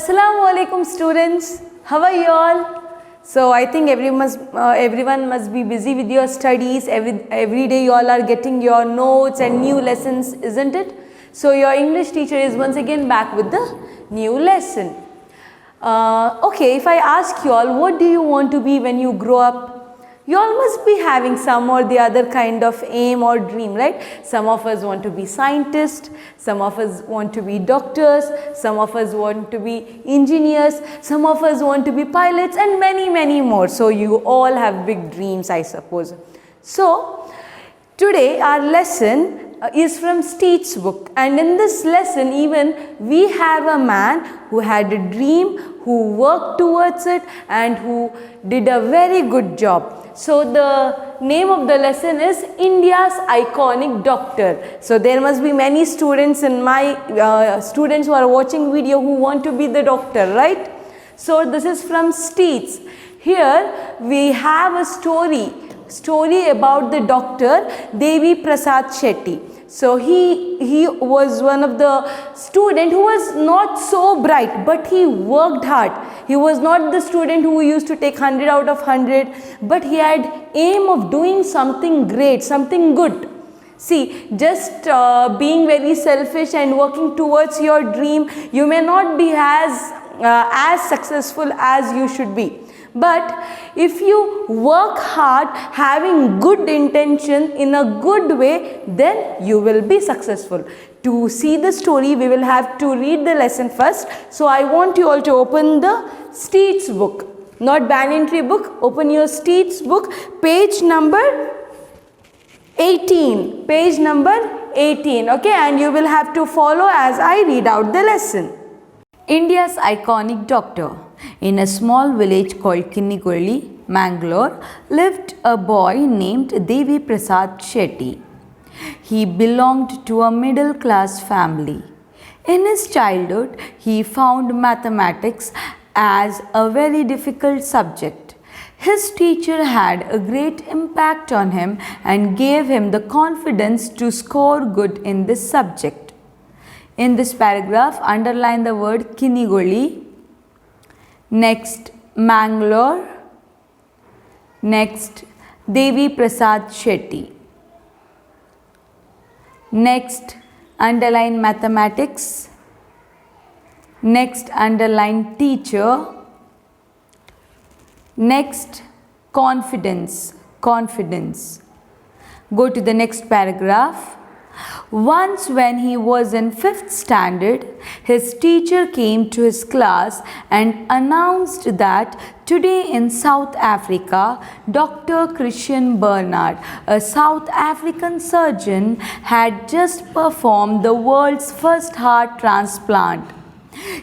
Assalamu alaikum students, how are you all? So I think everyone must be busy with your studies. Every day you all are getting your notes and new lessons, isn't it? So your English teacher is once again back with the new lesson. Okay, if I ask you all, what do you want to be when you grow up? You all must be having some or the other kind of aim or dream, right? Some of us want to be scientists, some of us want to be doctors, some of us want to be engineers, some of us want to be pilots, and many more. So you all have big dreams, I suppose. So today our lesson is from Steeds' book, and in this lesson even we have a man who had a dream, who worked towards it, and who did a very good job. So the name of the lesson is India's iconic doctor. So there must be many students in my students who are watching video who want to be the doctor, right? So this is from Steeds. Here we have a story about the doctor Deviprasad Shetty. So he was one of the student who was not so bright, but he worked hard. He was not the student who used to take 100 out of 100, but he had aim of doing something great, something good. See, just being very selfish and working towards your dream, you may not be as successful as you should be. But if you work hard, having good intention in a good way, then you will be successful. To see the story, we will have to read the lesson first. So I want you all to open the Steeds book, not banyan tree book. Open your Steeds book, page number 18. Page number 18, okay? And you will have to follow as I read out the lesson. India's iconic doctor. In a small village called Kinigurli, Mangalore, lived a boy named Deviprasad Shetty. He belonged to a middle-class family. In his childhood, he found mathematics as a very difficult subject. His teacher had a great impact on him and gave him the confidence to score good in this subject. In this paragraph, underline the word Kinigurli. Next, Mangalore. Next, Deviprasad Shetty. Next, underline mathematics. Next, underline teacher. Next, confidence. Go to the next paragraph. Once when he was in 5th standard, his teacher came to his class and announced that today in South Africa, Dr. Christian Bernard, a South African surgeon, had just performed the world's first heart transplant.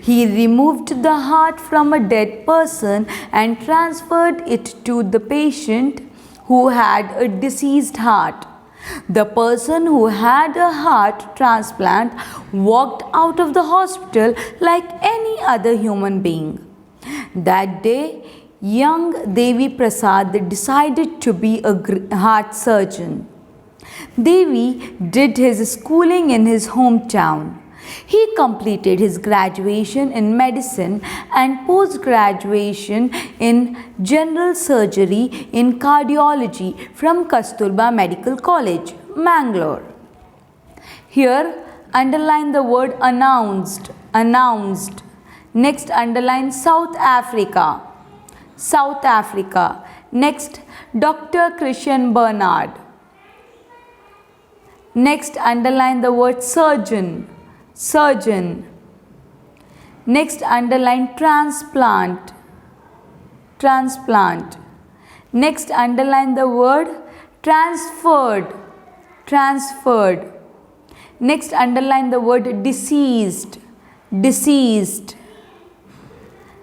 He removed the heart from a dead person and transferred it to the patient who had a deceased heart. The person who had a heart transplant walked out of the hospital like any other human being. That day, young Deviprasad decided to be a heart surgeon. Devi did his schooling in his hometown. He completed his graduation in medicine and post-graduation in general surgery in cardiology from Kasturba Medical College, Mangalore. Here, underline the word announced. Next, underline South Africa. Next, Dr. Christian Bernard. Next, underline the word surgeon. Next, underline transplant. Next, underline the word transferred. Next, underline the word deceased. Next,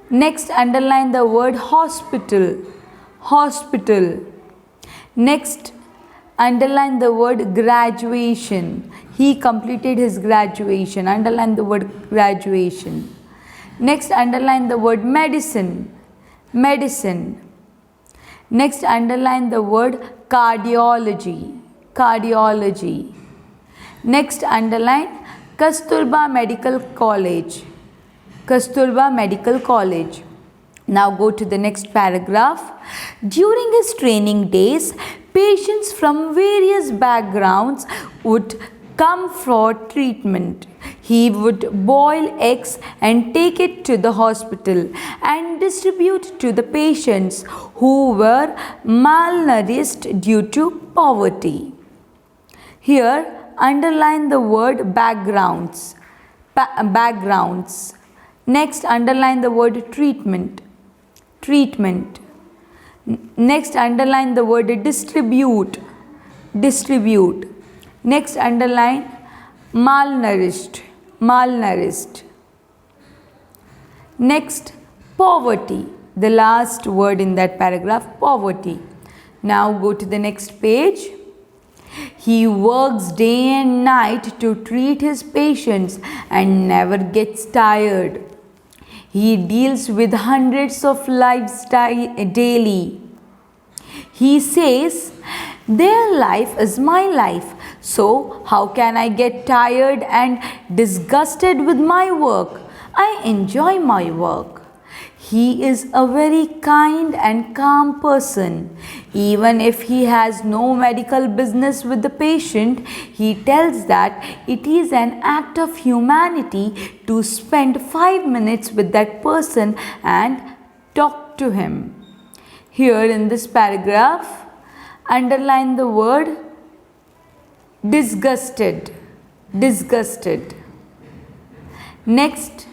underline the word hospital. Next, underline the word graduation. He completed his graduation. Underline the word graduation. Next, underline the word medicine. Next, underline the word cardiology. Next, underline Kasturba Medical College. Kasturba Medical College. Now go to the next paragraph. During his training days, patients from various backgrounds would come for treatment. He would boil eggs and take it to the hospital and distribute to the patients who were malnourished due to poverty. Here, underline the word backgrounds. Backgrounds. Next, underline the word treatment. Treatment. Next, underline the word distribute. Distribute. Next, underline malnourished. Malnourished. Next, poverty. The last word in that paragraph, poverty. Now go to the next page. He works day and night to treat his patients and never gets tired. He deals with hundreds of lives daily. He says, their life is my life, so how can I get tired and disgusted with my work? I enjoy my work. He is a very kind and calm person. Even if he has no medical business with the patient, he tells that it is an act of humanity to spend 5 minutes with that person and talk to him. Here in this paragraph, underline the word disgusted. Disgusted. Next,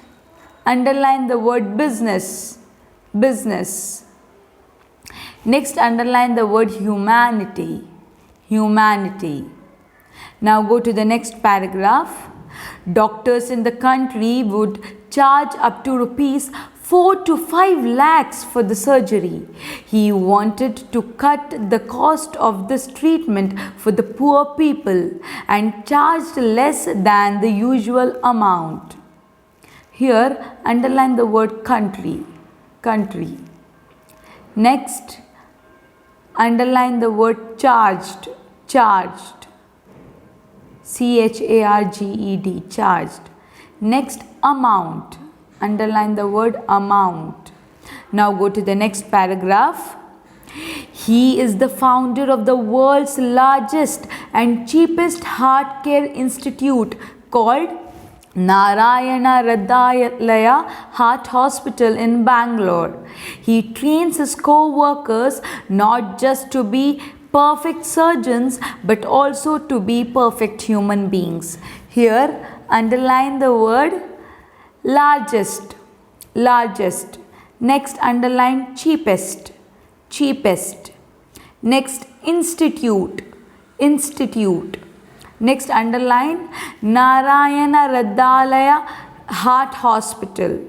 underline the word business. Business. Next, underline the word humanity. Humanity. Now go to the next paragraph. Doctors in the country would charge up to rupees 4 to 5 lakhs for the surgery. He wanted to cut the cost of this treatment for the poor people and charged less than the usual amount. Here, underline the word country. Country. Next, underline the word charged. Charged. CHARGED. Charged. Next, amount. Underline the word amount. Now go to the next paragraph. He is the founder of the world's largest and cheapest heart care institute called Narayana Hridayalaya Heart Hospital in Bangalore. He trains his co-workers not just to be perfect surgeons but also to be perfect human beings. Here, underline the word largest. Largest. Next, underline cheapest. Cheapest. Next, institute. Institute. Next, underline Narayana Hridayalaya Heart Hospital.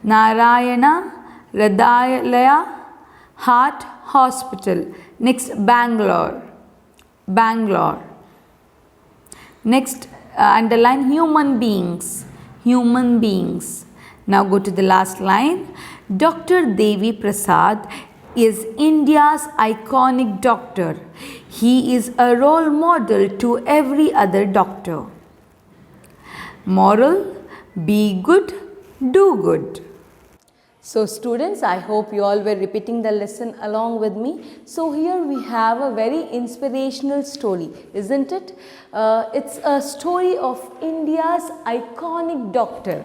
Narayana Hridayalaya Heart Hospital. Next, Bangalore. Bangalore. Next, underline human beings. Human beings. Now go to the last line. Dr. Deviprasad is India's iconic doctor. He is a role model to every other doctor. Moral: be good, do good. So students, I hope you all were repeating the lesson along with me. So here we have a very inspirational story, isn't it? It's a story of India's iconic doctor.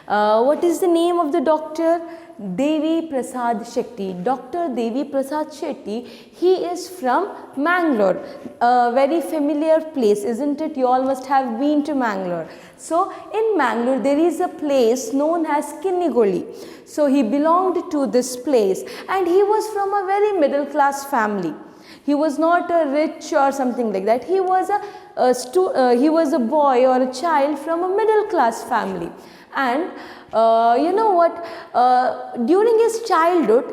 What is the name of the doctor? Deviprasad Shetty. Dr. Deviprasad Shetty, he is from Mangalore, a very familiar place, isn't it? You all must have been to Mangalore. So in Mangalore there is a place known as Kinnigoli. So he belonged to this place and he was from a very middle class family. He was not a rich or something like that. He was a boy or a child from a middle class family. And you know what, during his childhood,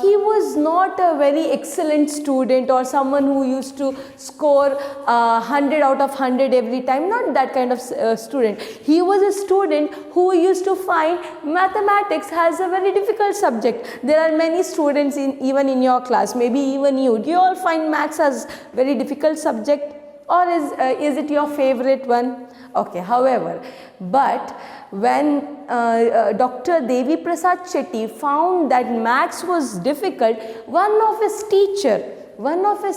he was not a very excellent student or someone who used to score 100 out of 100 every time, not that kind of student. He was a student who used to find mathematics as a very difficult subject. There are many students even in your class, maybe even you. Do you all find maths as very difficult subject? Or is it your favorite one? Okay, however, but when Dr. Deviprasad Shetty found that maths was difficult, one of his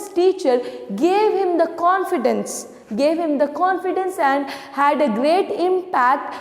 teacher gave him the confidence and had a great impact,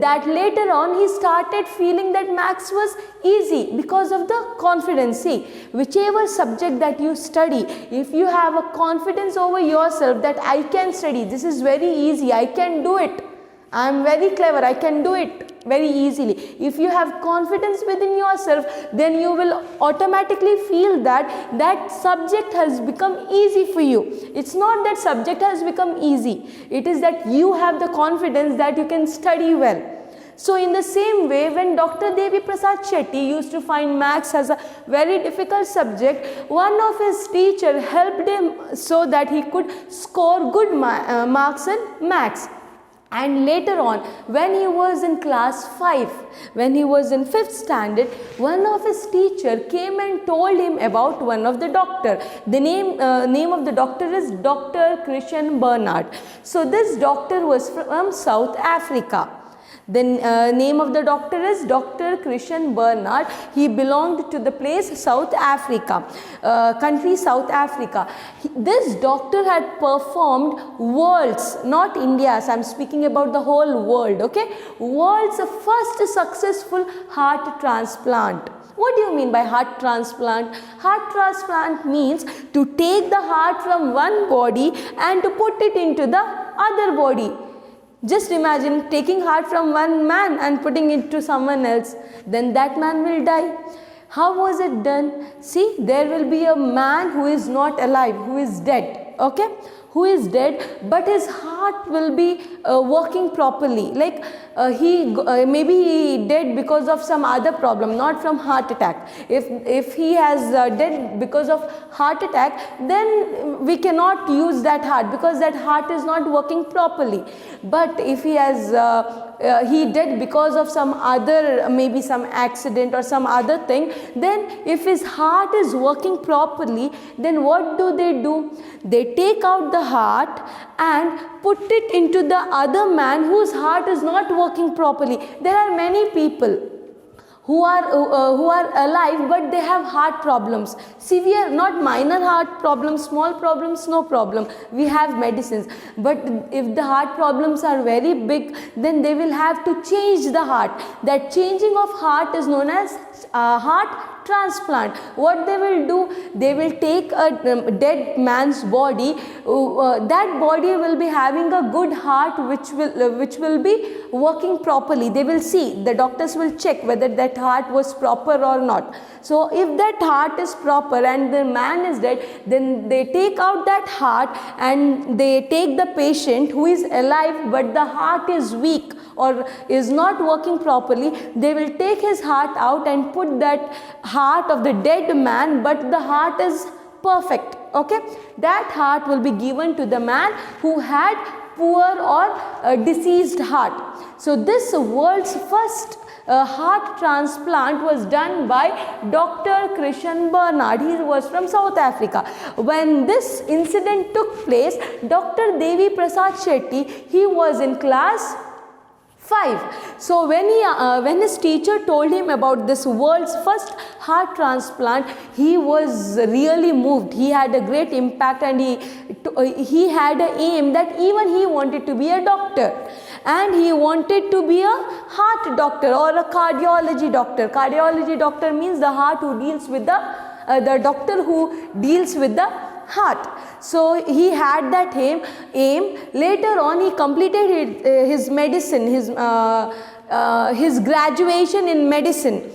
that later on he started feeling that maths was easy because of the confidence. See, whichever subject that you study, if you have a confidence over yourself that I can study, this is very easy, I can do it, I am very clever, I can do it very easily. If you have confidence within yourself, then you will automatically feel that that subject has become easy for you. It's not that subject has become easy, it is that you have the confidence that you can study well. So in the same way, when Dr. Deviprasad Shetty used to find maths as a very difficult subject, one of his teachers helped him so that he could score good marks in maths. And later on, when he was in class 5, when he was in 5th standard, one of his teacher came and told him about one of the doctor. The name of the doctor is Dr. Christian Bernard. So this doctor was from South Africa. The name of the doctor is Dr. Christian Bernard. He belonged to the place South Africa, country South Africa. This doctor had performed world's, not India's, I am speaking about the whole world, okay, world's first successful heart transplant. What do you mean by heart transplant? Heart transplant means to take the heart from one body and to put it into the other body. Just imagine taking heart from one man and putting it to someone else, then that man will die. How was it done? See, there will be a man who is not alive, who is dead, okay, who is dead, but his heart will be working properly. Like maybe he dead because of some other problem, not from heart attack. If he has dead because of heart attack, then we cannot use that heart because that heart is not working properly. But if he has he dead because of some other, maybe some accident or some other thing, then if his heart is working properly, then what do? They take out the heart and put it into the other man whose heart is not working properly. There are many people who are alive, but they have heart problems, severe, not minor heart problems, small problems, no problem, we have medicines. But if the heart problems are very big, then they will have to change the heart. That changing of heart is known as heart transplant. What they will do, they will take a dead man's body, that body will be having a good heart which will be working properly. They will see, the doctors will check whether that heart was proper or not. So if that heart is proper and the man is dead, then they take out that heart and they take the patient who is alive but the heart is weak or is not working properly, they will take his heart out and put that heart of the dead man, but the heart is perfect, okay. That heart will be given to the man who had poor or deceased heart. So this world's first heart transplant was done by Dr. Christian Bernard. He was from South Africa. When this incident took place, Dr. Deviprasad Shetty, he was in class 5. So when his teacher told him about this world's first heart transplant, he was really moved. He had a great impact and he had an aim that even he wanted to be a doctor. And he wanted to be a heart doctor or a cardiology doctor. Cardiology doctor means the heart who deals with the doctor who deals with the heart. So he had that aim. Later on, he completed his medicine, his graduation in medicine.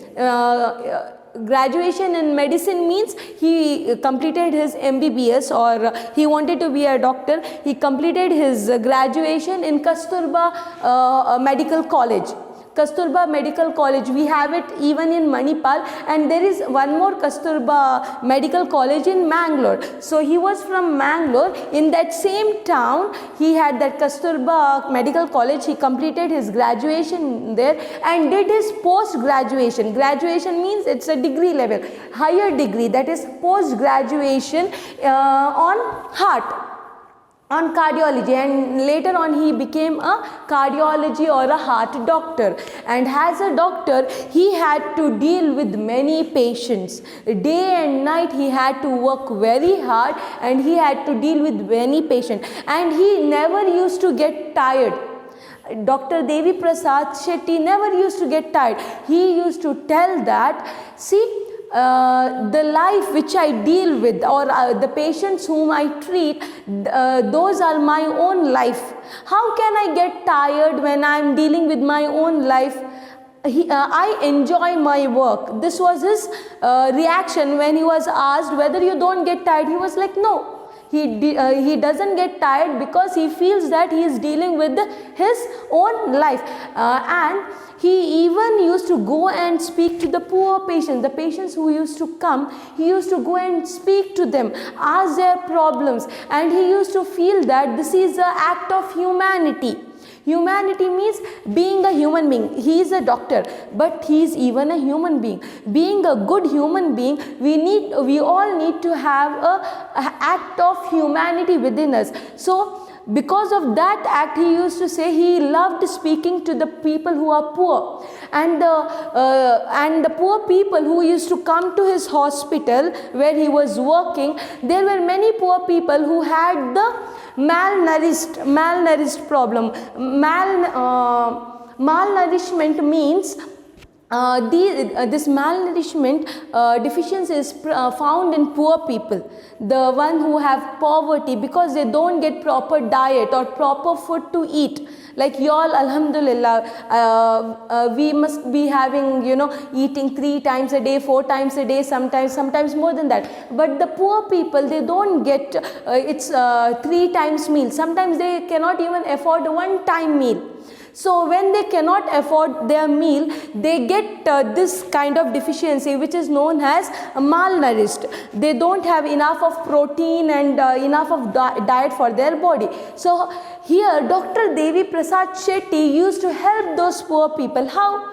Graduation in medicine means he completed his MBBS or he wanted to be a doctor. He completed his graduation in Kasturba Medical College. Kasturba Medical College, we have it even in Manipal, and there is one more Kasturba Medical College in Mangalore. So he was from Mangalore. In that same town, he had that Kasturba Medical College. He completed his graduation there and did his post-graduation. Graduation means it's a degree level, higher degree, that is post-graduation on heart. on cardiology, and later on he became a cardiology or a heart doctor. And as a doctor, he had to deal with many patients. Day and night he had to work very hard, and he had to deal with many patients, and he never used to get tired. Dr. Deviprasad Shetty never used to get tired. He used to tell that, see, the life which I deal with, or the patients whom I treat, those are my own life. How can I get tired when I am dealing with my own life? I enjoy my work. This was his reaction when he was asked whether you don't get tired. He was like, no. He doesn't get tired because he feels that he is dealing with his own life. And he even used to go and speak to the poor patients, the patients who used to come. He used to go and speak to them, ask their problems, and he used to feel that this is an act of humanity. Humanity means being a human being. He is a doctor, but he is even a human being. Being a good human being, we all need to have an act of humanity within us. So because of that act, he used to say he loved speaking to the people who are poor, and the poor people who used to come to his hospital where he was working. There were many poor people who had the malnourished problem. Malnourishment means this malnourishment deficiency is found in poor people, the one who have poverty, because they don't get proper diet or proper food to eat. Like y'all, alhamdulillah, we must be having, eating 3 times a day, 4 times a day, sometimes more than that. But the poor people, they don't get it's 3 times meal. Sometimes they cannot even afford 1 time meal. So when they cannot afford their meal, they get this kind of deficiency, which is known as malnourished. They don't have enough of protein and enough of diet for their body. So here Dr. Deviprasad Shetty used to help those poor people. How?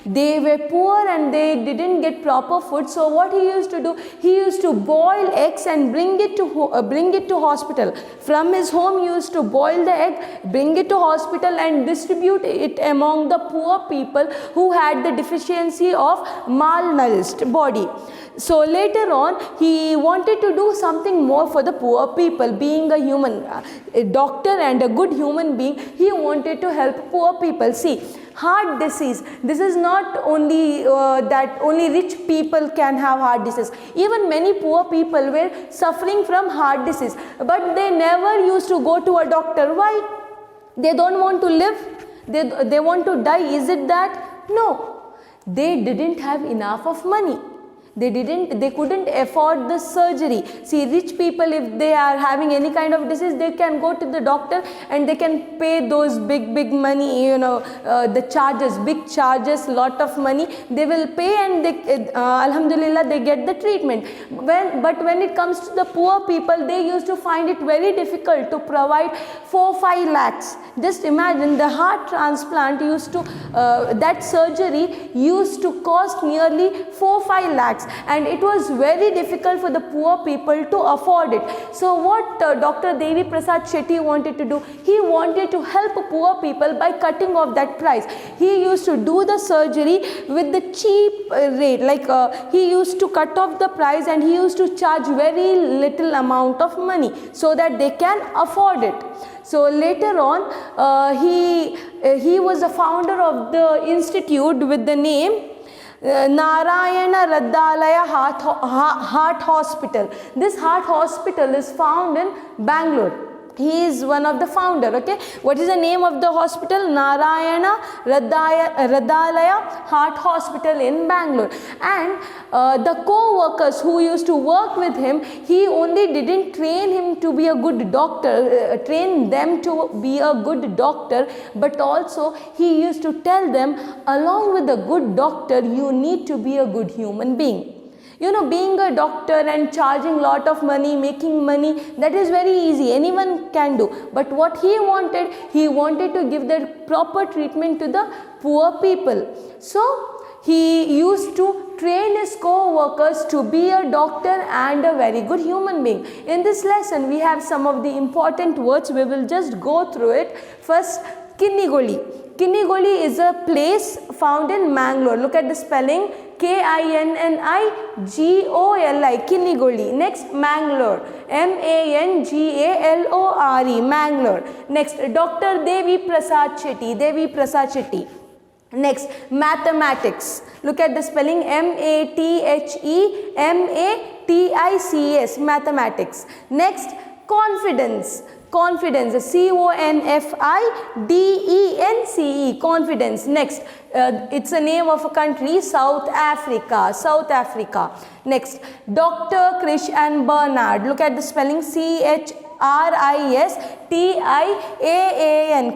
They were poor and they didn't get proper food. So what he used to do, he used to boil eggs and bring it to hospital. From his home, he used to boil the egg, bring it to hospital, and distribute it among the poor people who had the deficiency of malnourished body. So later on, he wanted to do something more for the poor people. Being a human, a doctor and a good human being, he wanted to help poor people. See, heart disease, this is not only that only rich people can have heart disease. Even many poor people were suffering from heart disease, but they never used to go to a doctor. Why? They don't want to live, they want to die. Is it that? No, they didn't have enough of money. They couldn't afford the surgery. See, rich people, if they are having any kind of disease, they can go to the doctor and they can pay those big money, the charges, big charges, lot of money. They will pay and they, alhamdulillah, they get the treatment. But when it comes to the poor people, they used to find it very difficult to provide 4-5 lakhs. Just imagine, the heart transplant used to, that surgery used to cost nearly 4-5 lakhs. And it was very difficult for the poor people to afford it. So what Dr. Deviprasad Shetty wanted to do, he wanted to help poor people by cutting off that price. He used to do the surgery with the cheap rate, like he used to cut off the price and he used to charge very little amount of money so that they can afford it. So later on, he was the founder of the institute with the name Narayana Raddalaya Heart Hospital. This heart hospital is found in Bangalore. He is one of the founder. Okay, what is the name of the hospital? Narayana Raddalaya Heart Hospital in Bangalore. And the co-workers who used to work with him, he only didn't train him to be a good doctor, train them to be a good doctor, but also he used to tell them, along with a good doctor, you need to be a good human being. Being a doctor and charging lot of money, making money, that is very easy. Anyone can do. But what he wanted to give the proper treatment to the poor people. So he used to train his co-workers to be a doctor and a very good human being. In this lesson, we have some of the important words. We will just go through it. First, Kinnigoli. Kinnigoli is a place found in Mangalore. Look at the spelling, Kinnigoli, Kinnigoli. Next, Mangalore, Mangalore, Mangalore. Next, Dr. Deviprasad Shetty, Deviprasad Shetty. Next, mathematics. Look at the spelling, Mathematics, mathematics. Next, confidence. Confidence, Confidence, confidence. Next, it's a name of a country, South Africa, South Africa. Next, Dr. Christian Bernard. Look at the spelling, Christian,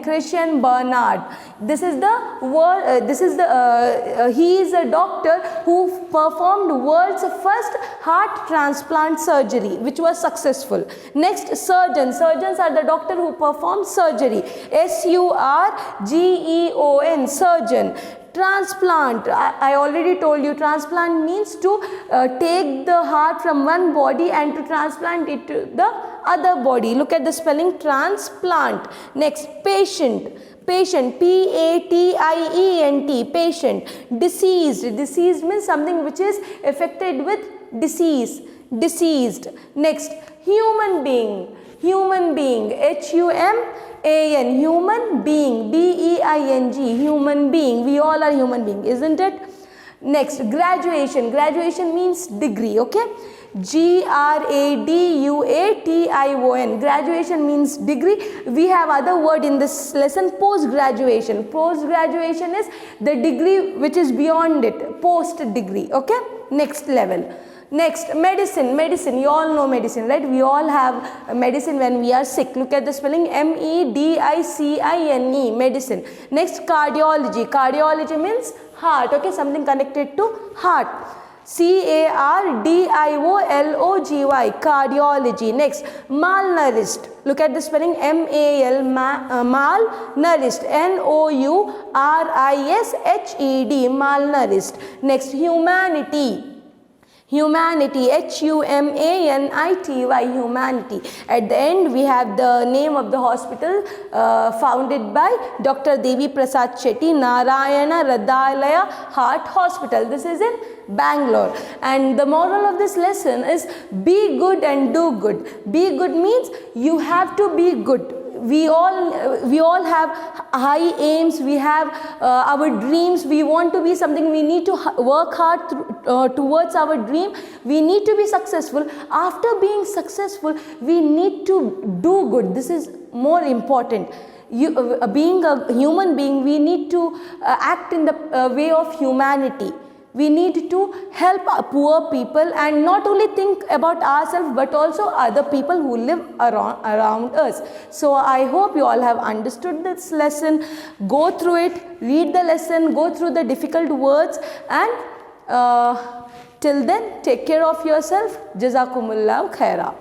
Christian Bernard. This is the word. He is a doctor who performed world's first heart transplant surgery, which was successful. Next, surgeon. Surgeons are the doctor who perform surgery. Surgeon, surgeon. Transplant, I already told you, transplant means to take the heart from one body and to transplant it to the other body. Look at the spelling, transplant. Next, patient. Patient, P-A-T-I-E-N-T, patient. Deceased. Deceased means something which is affected with disease. Deceased. Next, human being. Human being, H-U-M-A-N, human being, B-E-I-N-G, human being. We all are human being, isn't it? Next, graduation. Graduation means degree, okay? Graduation. Graduation means degree. We have other word in this lesson, post-graduation. Post-graduation is the degree which is beyond it, post-degree, okay? Next level. Next, medicine. Medicine, you all know medicine, right? We all have medicine when we are sick. Look at the spelling, M-E-D-I-C-I-N-E, medicine. Next, cardiology. Cardiology means heart, okay? Something connected to heart. C-A-R-D-I-O-L-O-G-Y, cardiology. Next, malnourished. Look at the spelling, M-A-L, malnourished, N-O-U-R-I-S-H-E-D, malnourished. Next, humanity. Humanity, H-U-M-A-N-I-T-Y, humanity. At the end, we have the name of the hospital founded by Dr. Deviprasad Shetty, Narayana Hridayalaya Heart Hospital. This is in Bangalore. And the moral of this lesson is be good and do good. Be good means you have to be good. We all have high aims, we have our dreams, we want to be something, we need to work hard towards our dream, we need to be successful. After being successful, we need to do good. This is more important. Being a human being, we need to act in the way of humanity. We need to help poor people and not only think about ourselves but also other people who live around us. So I hope you all have understood this lesson. Go through it, read the lesson, go through the difficult words, and till then take care of yourself. Jazakumullahu khaira.